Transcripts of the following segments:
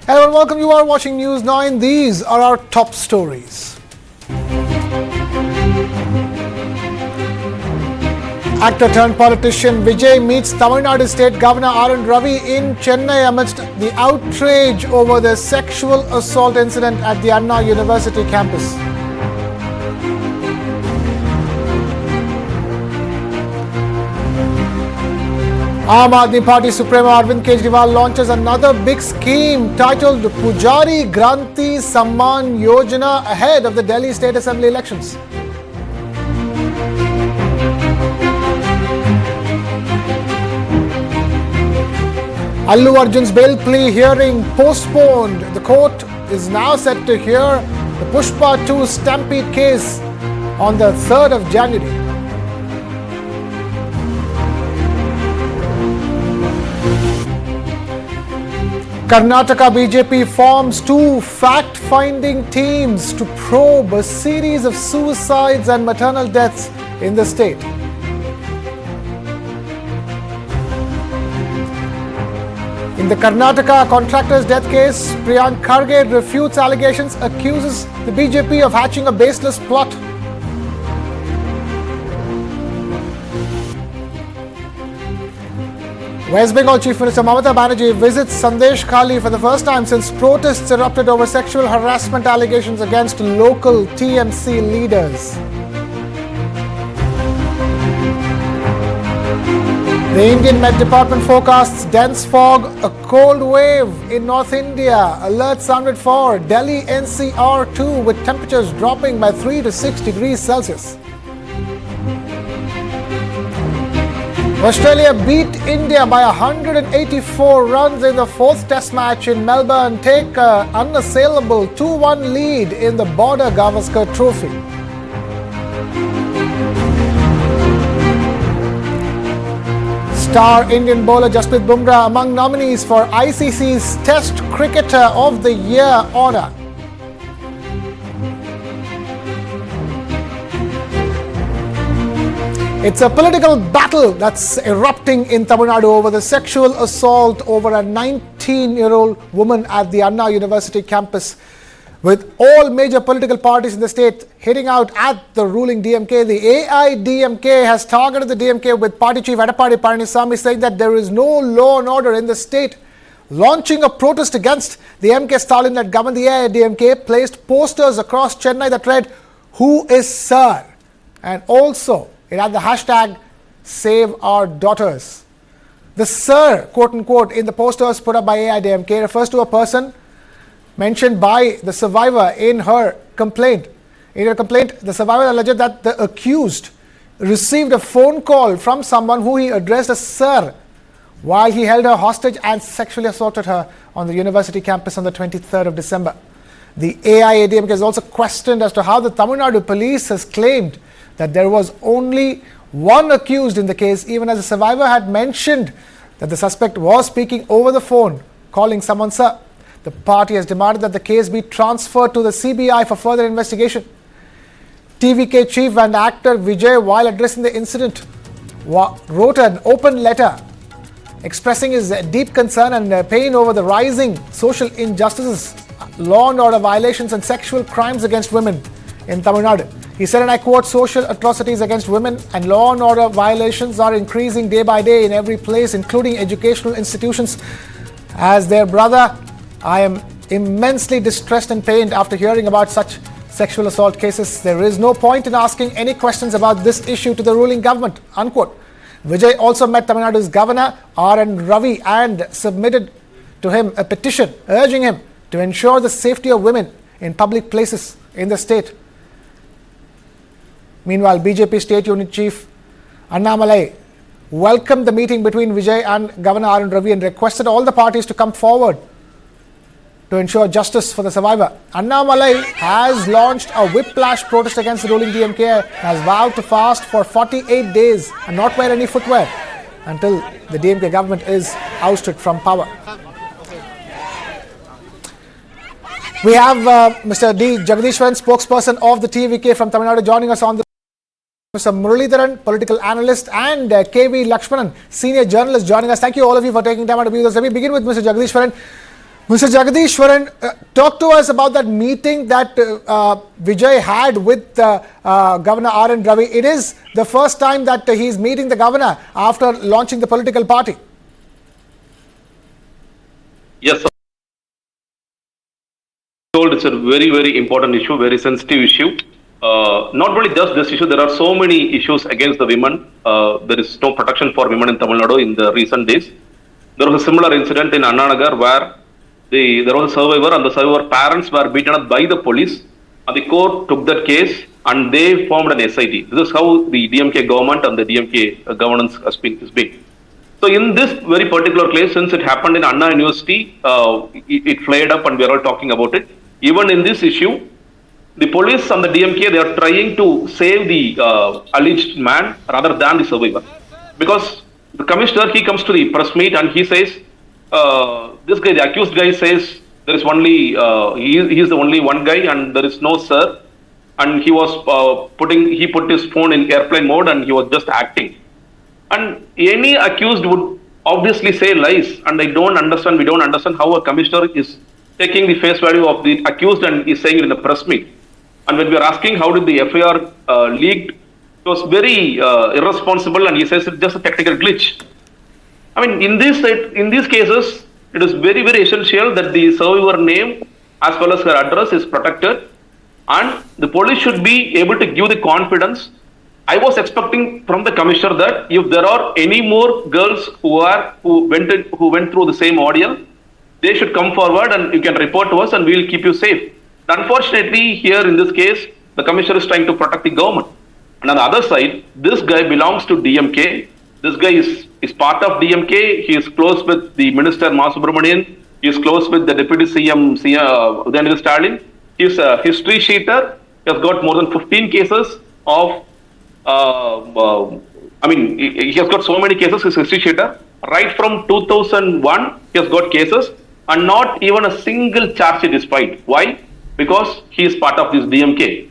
Hello and welcome. You are watching News 9. These are our top stories. Actor turned politician Vijay meets Tamil Nadu State Governor RN Ravi in Chennai amidst the outrage over the sexual assault incident at the Anna University campus. AIADMK Party Supremo Arvind Kejriwal launches another big scheme titled Pujari Granthi Samman Yojana ahead of the Delhi State Assembly elections. Allu Arjun's bail plea hearing postponed. The court is now set to hear the Pushpa 2 Stampede case on the 3rd of January. Karnataka BJP forms two fact-finding teams to probe a series of suicides and maternal deaths in the state. In the Karnataka contractor's death case, Priyank Kharge refutes allegations, accuses the BJP of hatching a baseless plot. West Bengal Chief Minister Mamata Banerjee visits Sandesh Khali for the first time since protests erupted over sexual harassment allegations against local TMC leaders. The Indian Met Department forecasts dense fog, a cold wave in North India. Alert sounded for Delhi NCR too, with temperatures dropping by 3 to 6 degrees Celsius. Australia beat India by 184 runs in the fourth Test match in Melbourne, take an unassailable 2-1 lead in the Border Gavaskar Trophy. Star Indian bowler Jasprit Bumrah among nominees for ICC's Test Cricketer of the Year honour. It's a political battle that's erupting in Tamil Nadu over the sexual assault over a 19-year-old woman at the Anna University campus, with all major political parties in the state hitting out at the ruling DMK. The AIADMK has targeted the DMK, with Party Chief Edappadi Palaniswamy saying that there is no law and order in the state, launching a protest against the MK Stalin-led government. The AIADMK placed posters across Chennai that read, "Who is Sir?" and also it had the hashtag Save Our Daughters. The Sir, quote unquote, in the posters put up by AIADMK refers to a person mentioned by the survivor in her complaint. In her complaint, the survivor alleged that the accused received a phone call from someone who he addressed as Sir while he held her hostage and sexually assaulted her on the university campus on the 23rd of December. The AIADMK is also questioned as to how the Tamil Nadu police has claimed that there was only one accused in the case, even as the survivor had mentioned that the suspect was speaking over the phone, calling someone Sir. The party has demanded that the case be transferred to the CBI for further investigation. TVK chief and actor Vijay, while addressing the incident, wrote an open letter expressing his deep concern and pain over the rising social injustices, law and order violations and sexual crimes against women in Tamil Nadu. He said, and I quote, "Social atrocities against women and law and order violations are increasing day by day in every place, including educational institutions. As their brother, I am immensely distressed and pained after hearing about such sexual assault cases. There is no point in asking any questions about this issue to the ruling government," unquote. Vijay also met Tamil Nadu's Governor RN Ravi and submitted to him a petition urging him to ensure the safety of women in public places in the state. Meanwhile, BJP State Unit Chief Annamalai welcomed the meeting between Vijay and Governor RN Ravi and requested all the parties to come forward to ensure justice for the survivor. Annamalai has launched a Whiplash protest against the ruling DMK and has vowed to fast for 48 days and not wear any footwear until the DMK government is ousted from power. We have Mr. D. Jagadishwaran, spokesperson of the TVK from Tamil Nadu, joining us on the Mr. Muralidharan, political analyst, and KV Lakshmanan, senior journalist, joining us. Thank you all of you for taking time out to be with us. Let me begin with Mr. Jagadishwaran. Mr. Jagadishwaran, talk to us about that meeting that Vijay had with Governor RN Ravi. It is the first time that he's meeting the governor after launching the political party. Yes, sir. It's a very, very important issue, very sensitive issue. Not only just this issue, there are so many issues against the women. There is no protection for women in Tamil Nadu in the recent days. There was a similar incident in Annanagar where there was a survivor and the survivor parents were beaten up by the police, and the court took that case and they formed an SIT. This is how the DMK government and the DMK governance has been. So in this very particular case, since it happened in Anna University, it flared up and we are all talking about it. Even in this issue, the police and the DMK, they are trying to save the alleged man rather than the survivor. Because the commissioner, he comes to the press meet and he says, this guy, the accused guy says, there is only, he is the only one guy and there is no sir. And he was he put his phone in airplane mode and he was just acting. And any accused would obviously say lies, and we don't understand how a commissioner is taking the face value of the accused and is saying it in a press meet. And when we are asking how did the FIR leaked, it was very irresponsible, and he says it's just a technical glitch. I mean, in these cases, it is very, very essential that the survivor name as well as her address is protected, and the police should be able to give the confidence. I was expecting from the commissioner that if there are any more girls who went through the same ordeal, they should come forward and you can report to us and we will keep you safe. Unfortunately, here in this case, the commissioner is trying to protect the government. And on the other side, this guy belongs to DMK. This guy is part of DMK. He is close with the Minister Ma Subramanian. He is close with the Deputy CM Udayanithi Stalin. He is a history sheeter. He has got more than 15 cases of, he has got so many cases, he's a history sheeter. Right from 2001, he has got cases and not even a single charge sheet is filed. Why? Because he is part of this DMK.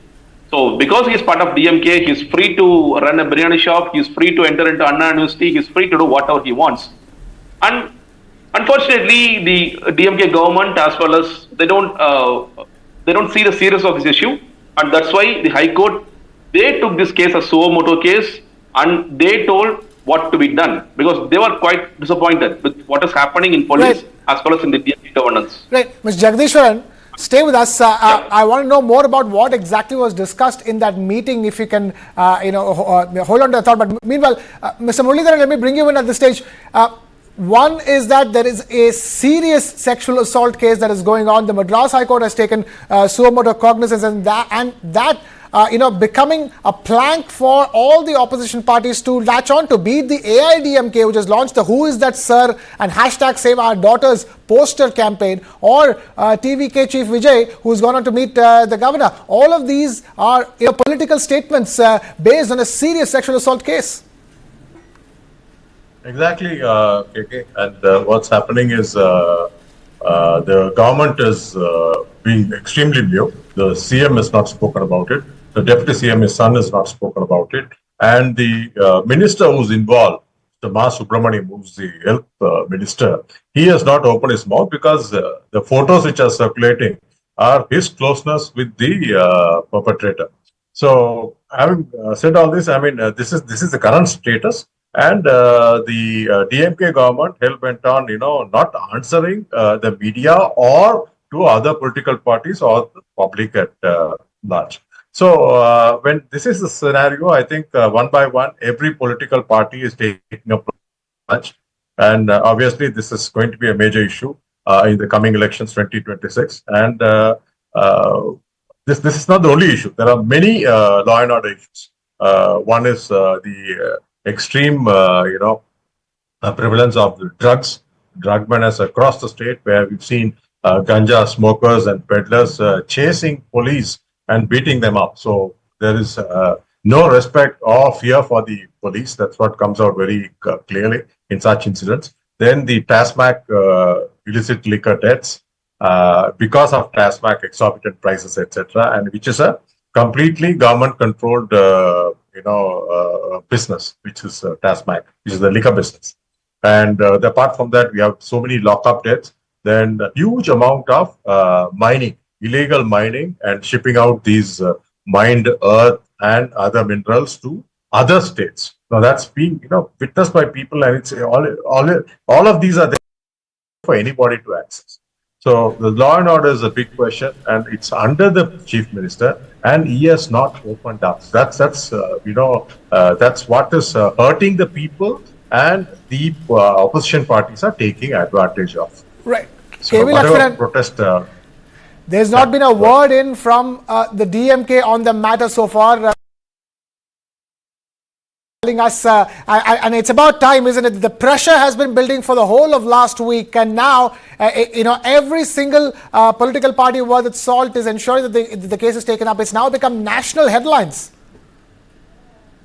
So because he is part of DMK, he is free to run a biryani shop, he is free to enter into Anna University, he is free to do whatever he wants. And unfortunately, the DMK government as well as they don't see the seriousness of this issue, and that's why the High Court, they took this case as suo motu case and they told what to be done, because they were quite disappointed with what is happening in police as well as in the DMK governance. Right, Mr. Jagadishwaran, stay with us. I want to know more about what exactly was discussed in that meeting. If you can, hold on to the thought. But meanwhile, Mr. Muralidharan, let me bring you in at this stage. One is that there is a serious sexual assault case that is going on. The Madras High Court has taken suo motu cognizance, and that becoming a plank for all the opposition parties to latch on to, be it the AIADMK, which has launched the Who Is That Sir and hashtag Save Our Daughters poster campaign, or TVK Chief Vijay, who's gone on to meet the governor. All of these are political statements based on a serious sexual assault case. Exactly, KK. And what's happening is the government is being extremely new. The CM has not spoken about it. The Deputy CM, his son, has not spoken about it. And the minister who's involved, the Ma Subramanian, who's the health minister, he has not opened his mouth because the photos which are circulating are his closeness with the perpetrator. So, having said all this, this is the current status. And the DMK government hell-bent on, not answering the media or to other political parties or the public at large. So when this is the scenario, I think one by one, every political party is taking up much. And obviously, this is going to be a major issue in the coming elections 2026. And this is not the only issue. There are many law and order issues. One is the extreme, prevalence of drugs, drug menace across the state, where we've seen ganja smokers and peddlers chasing police and beating them up. So there is no respect or fear for the police. That's what comes out very clearly in such incidents. Then the TASMAC illicit liquor deaths because of TASMAC exorbitant prices, etc., and which is a completely government-controlled business, which is TASMAC, which is the liquor business. And apart from that, we have so many lockup deaths. then a huge amount of mining, illegal mining, and shipping out these mined earth and other minerals to other states. Now that's being witnessed by people, and it's all of these are there for anybody to access. So the law and order is a big question, and it's under the chief minister, and he has not opened up. That's what is hurting the people, and the opposition parties are taking advantage of. Right. So KV whatever Lakshmanan, protest. there's not been a word in from the DMK on the matter so far. Telling us, and it's about time, isn't it? The pressure has been building for the whole of last week, and now every single political party worth its salt is ensuring that the case is taken up. It's now become national headlines.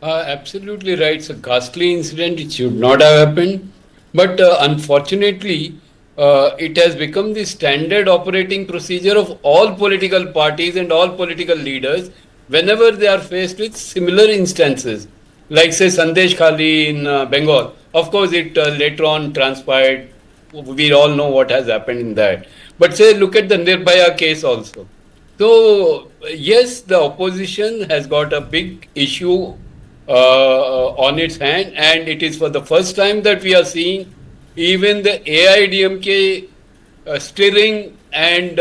Absolutely right. It's a ghastly incident. It should not have happened, but unfortunately, it has become the standard operating procedure of all political parties and all political leaders whenever they are faced with similar instances. Like say Sandesh Khali in Bengal. Of course, it later on transpired. We all know what has happened in that. But say look at the Nirbhaya case also. So yes, the opposition has got a big issue on its hand, and it is for the first time that we are seeing even the AIADMK stirring and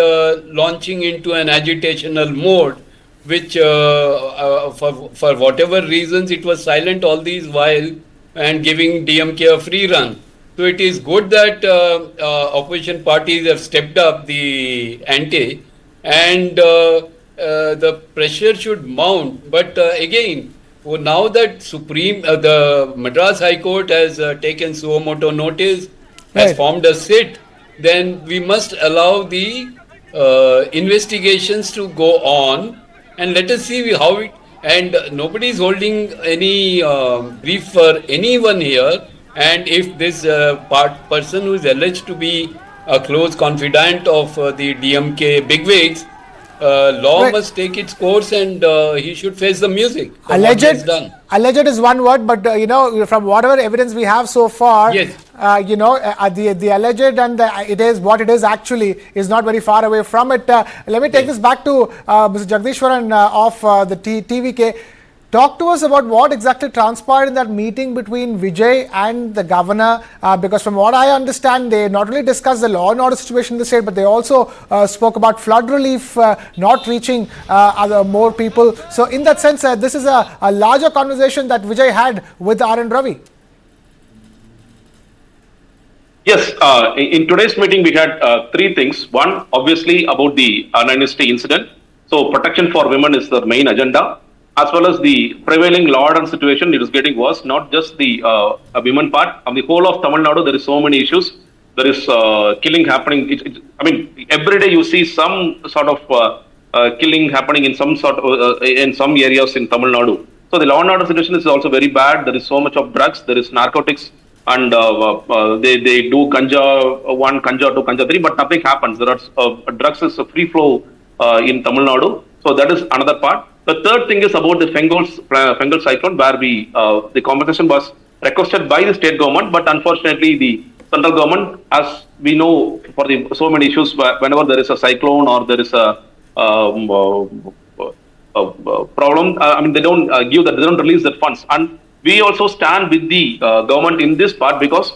launching into an agitational mode, which for whatever reasons it was silent all these while and giving DMK a free run. So it is good that opposition parties have stepped up the ante, and the pressure should mount. But again, now that the Madras High Court has taken suo moto notice, has formed a sit, then we must allow the investigations to go on. And let us see how it, and nobody is holding any brief for anyone here. And if this person who is alleged to be a close confidant of the DMK bigwigs, law must take its course, and he should face the music. Alleged is one word, but from whatever evidence we have so far, yes. The alleged and it is what it is actually is not very far away from it. Let me take this back to Mr. Jagdishwaran of the TVK. Talk to us about what exactly transpired in that meeting between Vijay and the governor, because from what I understand, they not only discussed the law and order situation in the state, but they also spoke about flood relief not reaching more people. So in that sense, this is a larger conversation that Vijay had with RN Ravi. Yes, in today's meeting, we had three things. One, obviously, about the amnesty incident. So protection for women is the main agenda. As well as the prevailing law and situation, it is getting worse. Not just the women part. On the whole of Tamil Nadu, there is so many issues. There is killing happening. Every day you see some sort of killing happening in some in some areas in Tamil Nadu. So the law and order situation is also very bad. There is so much of drugs. There is narcotics, and they do ganja 1, ganja 2, ganja 3, but nothing happens. There are drugs is a free flow in Tamil Nadu. So that is another part. The third thing is about the Bengal cyclone, where the compensation was requested by the state government, but unfortunately the central government, as we know, for so many issues, whenever there is a cyclone or there is a problem, they don't give that, they don't release that funds. And we also stand with the government in this part, because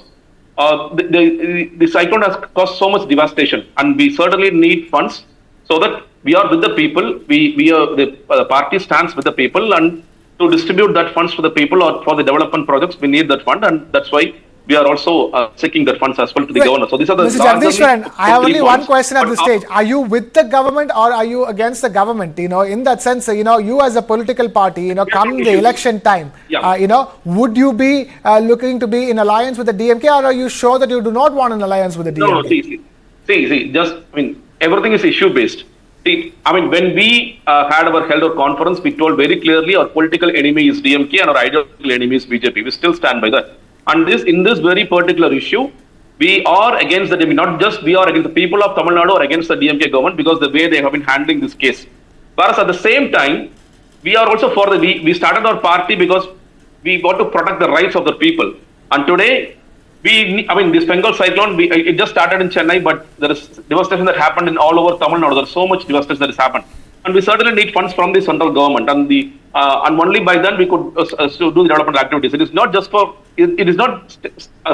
the cyclone has caused so much devastation, and we certainly need funds so that we are with the people. The party stands with the people, and to distribute that funds to the people or for the development projects, we need that fund, and that's why we are also seeking that funds as well to the governor. So these are the Mr. Jagdishwaran, I have only one question at this stage. Are you with the government or are you against the government? In that sense, you as a political party, come the election time, would you be looking to be in alliance with the DMK, or are you sure that you do not want an alliance with the DMK? See, everything is issue based. See, when we held our conference, we told very clearly our political enemy is DMK and our ideological enemy is BJP. We still stand by that. And in this very particular issue, we are against the DMK. Not just we are against the people of Tamil Nadu or against the DMK government, because the way they have been handling this case. Whereas at the same time, we are also for we started our party because we want to protect the rights of the people. And today, this Bengal cyclone, it just started in Chennai, but there is devastation that happened in all over Tamil Nadu. There's so much devastation that has happened. And we certainly need funds from the central government. And only by then we could do the development activities. It is not just it is not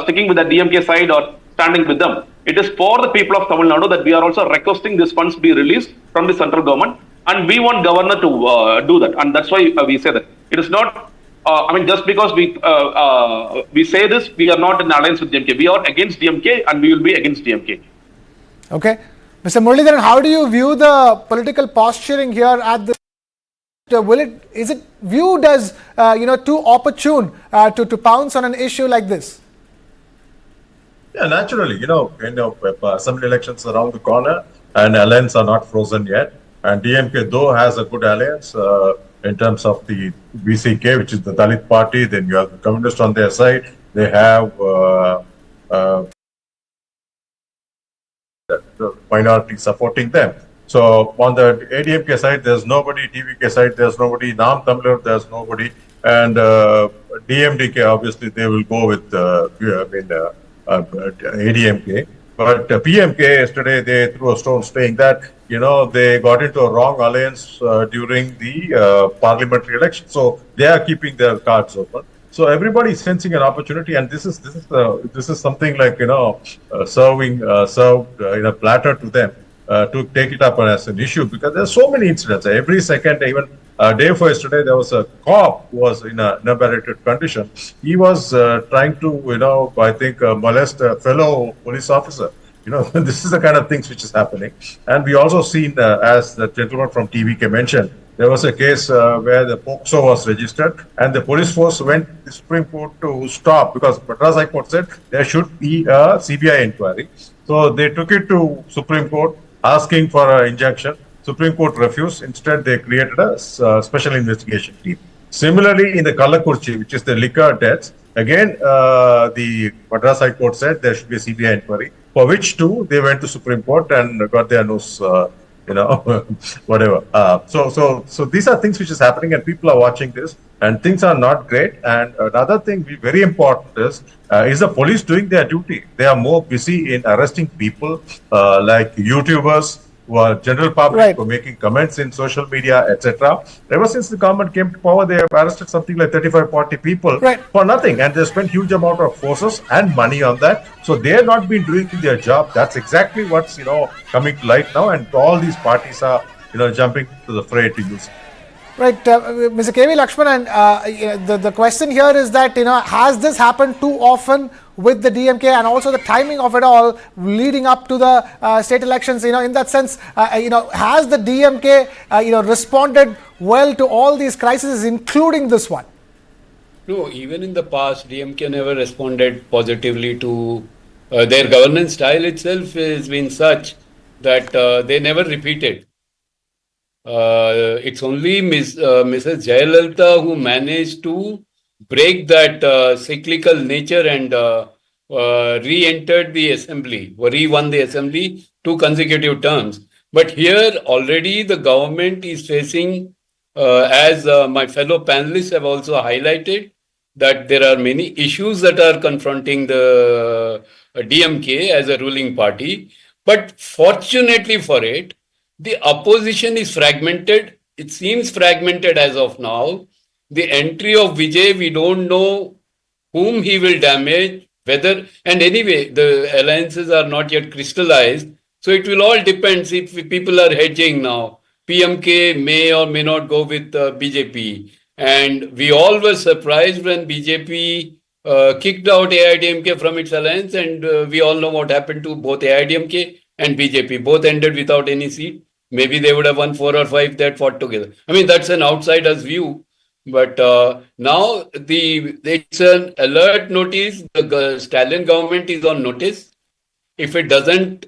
sticking with the DMK side or standing with them. It is for the people of Tamil Nadu that we are also requesting these funds be released from the central government. And we want governor to do that. And that's why we say that. It is not just because we say this, we are not in alliance with DMK. We are against DMK and we will be against DMK. Okay. Mr. Muralidharan, how do you view the political posturing here at the... Is it viewed as, too opportune to pounce on an issue like this? Yeah, naturally, assembly elections around the corner and alliance are not frozen yet. And DMK, though, has a good alliance in terms of the VCK, which is the Dalit party. Then you have the communists on their side. They have the minority supporting them. So on the ADMK side, there's nobody. TVK side, there's nobody. Nam Tamil, there's nobody. And DMDK, obviously, they will go with ADMK. But PMK yesterday, they threw a stone saying that, they got into a wrong alliance during the parliamentary election. So they are keeping their cards open. So everybody is sensing an opportunity, and this is something like served in a platter to them to take it up as an issue, because there's so many incidents every second. Even day before yesterday, there was a cop who was in an inebriated condition. He was trying to molest a fellow police officer. This is the kind of things which is happening. And we also seen, as the gentleman from TVK mentioned, there was a case where the POCSO was registered and the police force went to the Supreme Court to stop, because Madras High Court said there should be a CBI inquiry. So they took it to Supreme Court asking for an injunction. Supreme Court refused. Instead, they created a special investigation team. Similarly, in the Kallakurchi, which is the liquor deaths, again, the Madras High Court said there should be a CBI inquiry, for which too they went to Supreme Court and got their nose, whatever. So these are things which is happening, and people are watching this, and things are not great. And another thing very important is the police doing their duty. They are more busy in arresting people like YouTubers, who are general public, right, who are making comments in social media, etc. Ever since the government came to power, they have arrested something like 35-40 people, right, for nothing, and they spent huge amount of forces and money on that. So they have not been doing their job. That's exactly what's coming to light now, and all these parties are jumping to the fray to use it. Right, Mr. K.V. Lakshmanan, the question here is that, has this happened too often with the DMK, and also the timing of it all leading up to the state elections? In that sense, has the DMK, responded well to all these crises, including this one? No, even in the past, DMK never responded positively to their governance style itself has been such that they never repeated. It's only Mrs. Jayalalitha who managed to break that cyclical nature and re-entered the assembly, or re-won the assembly 2 consecutive terms. But here already the government is facing, as my fellow panelists have also highlighted, that there are many issues that are confronting the DMK as a ruling party. But fortunately for it, the opposition is fragmented. It seems fragmented as of now. The entry of Vijay, we don't know whom he will damage, whether, and anyway, the alliances are not yet crystallized. So it will all depend if people are hedging now. PMK may or may not go with BJP. And we all were surprised when BJP kicked out AIADMK from its alliance, and we all know what happened to both AIADMK and BJP. Both ended without any seat. Maybe they would have won 4 or 5 that fought together. I mean, that's an outsider's view. But now it's an alert notice. The Stalin government is on notice. If it doesn't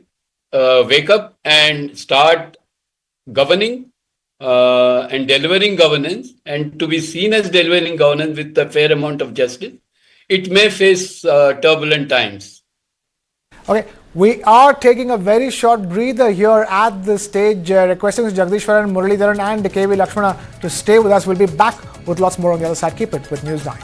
wake up and start governing and delivering governance, and to be seen as delivering governance with a fair amount of justice, it may face turbulent times. Okay, we are taking a very short breather here at the stage, requesting Jagdishwaran, Muralidharan and K.V. Lakshmana to stay with us. We'll be back with lots more on the other side. Keep it with News9.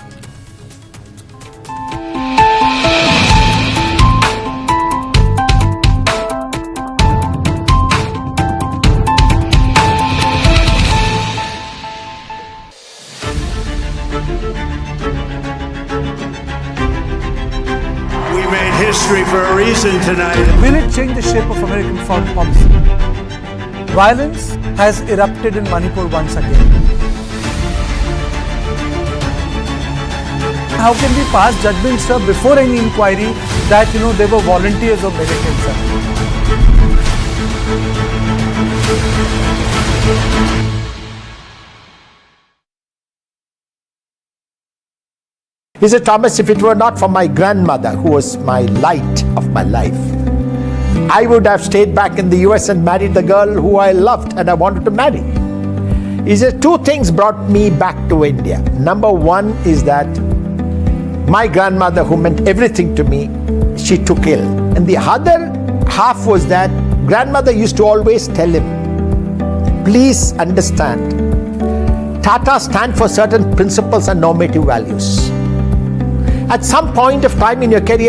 for a reason tonight. Will it change the shape of American foreign policy? Violence has erupted in Manipur once again. How can we pass judgment, sir, before any inquiry that, they were volunteers or militants, sir? He said, Thomas, if it were not for my grandmother, who was my light of my life, I would have stayed back in the US and married the girl who I loved and I wanted to marry. He said, two things brought me back to India. Number one is that my grandmother, who meant everything to me, she took ill. And the other half was that grandmother used to always tell him, please understand, Tata stand for certain principles and normative values. At some point of time in your career,